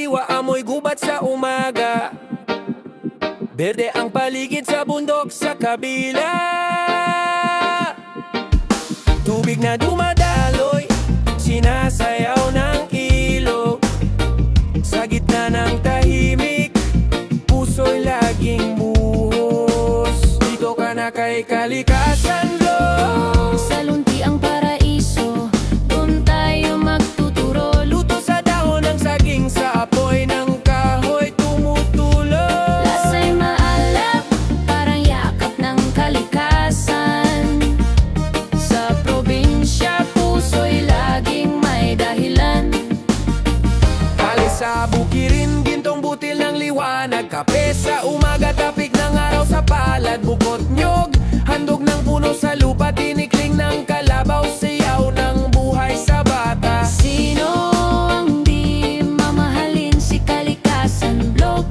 sariwa, amoy gubat sa umaga. Berde ang paligid sa bundok sa kabila. Tubig na dumadaloy, sinasayaw ng ilog. Sa gitna ng tahimik, puso'y laging buhos. Dito ka na kay kalikasan, Lord. Sa lunti ang paraiso, doon tayo magtuturo. Luto sa dahon ng saging, sa apoy ng kahoy tumutulo. Lasa'y maalap, parang yakap ng kalikasan. Sa probinsya, puso'y laging may dahilan. Kali sa bukirin, gintong butil ng liwanag. Kape sa umaga, tapik ng araw sa palad. Bukot nyog, handog ng puno sa lupa. Tinikling ng kalabaw, siyaw ng buhay sa bata. Sino ang di mamahalin si kalikasan, Blog?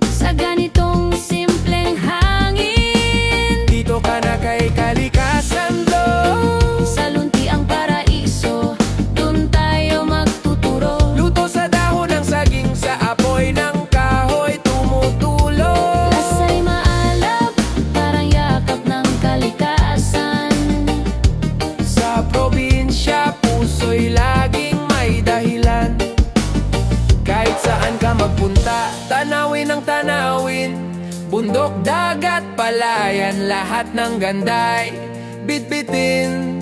Sa ganitong simpleng hangin, Dito ka na kay kalikasan, Lord. sa lunti ang paraiso, doon tayo magtuturo. Luto sa dahon ng saging, sa apoy ng kahoy tumutulo. Lasa'y maalap, parang yakap ng kalikasan. Sa probinsya, puso'y laging may dahilan. Kahit saan ka magpunta, tanawin ang tanawin. Bundok, dagat, palayan, lahat ng ganda'y bitbitin.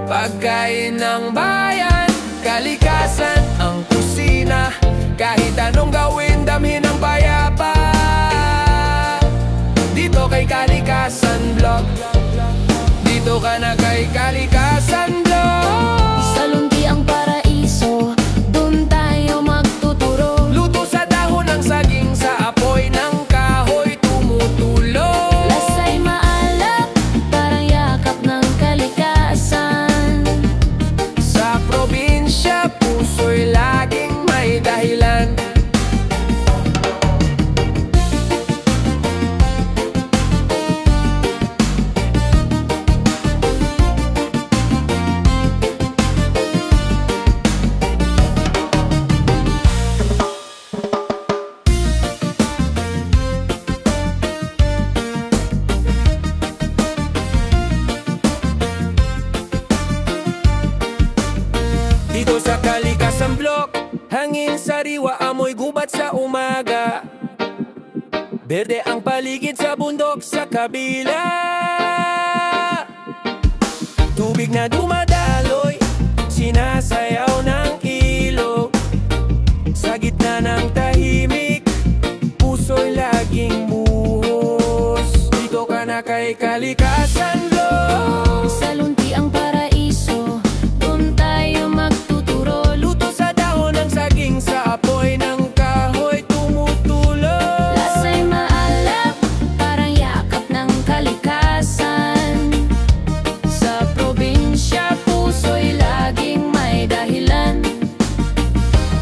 Pagkain ng bayan, kalikasan ang kusina. Kahit anong gawin, damhin ang payapa. Dito kay Kalikasan Blog. Dito ka na kay Kalikasan Blog. Sa lunti ang paraiso, doon tayo magtuturo. Luto sa dahon ng saging, sa apoy ng kahoy tumutulo. Lasa'y maalap, parang yakap ng kalikasan. Sa probinsya, puso'y laging may dahilan. Dito sa Kalikasan Blog, hangin sariwa, amoy gubat sa umaga. Berde ang paligid sa bundok sa kabila. Tubig na dumadaloy, sinasayaw ng ilog. Sa gitna ng tahimik, puso'y laging buhos. Dito ka na kay Kalikasan Blog. Sa lunti ang paraiso, doon tayo magtuturo. Luto sa dahon ng saging, sa apoy ng kahoy tumutulo. Lasa'y maalap, parang yakap ng kalikasan. Sa probinsya, puso'y laging may dahilan.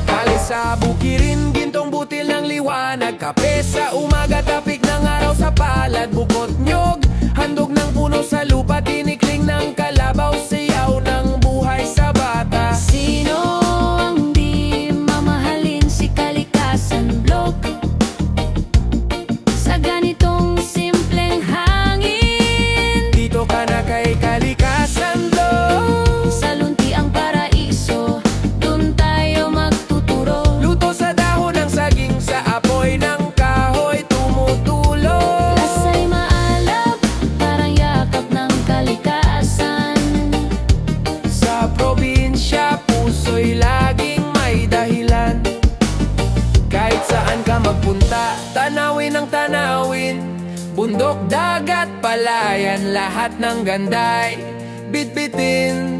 Kali sa bukirin, gintong butil ng liwanag. Kape sa umaga, tapik ng araw sa palad. Bukot nyog, handog ng puno sa lupa. Tinikling ng kalabaw, siyaw ng buhay sa bata. Sino ang di mamahalin si kalikasan, Blog? Sa ganitong simpleng hangin, Dito ka na kay Kalikasan Blog. sa lunti ang paraiso, doon tayo magtuturo. Luto sa dahon ng saging, sa apoy ng kahoy tumutulo. Lasa'y maalap, parang yakap ng kalikasan. Sa probinsya, puso'y laging may dahilan. Kahit saan ka magpunta, tanawin ang tanawin. Bundok, dagat, palayan, lahat ng ganda'y bitbitin.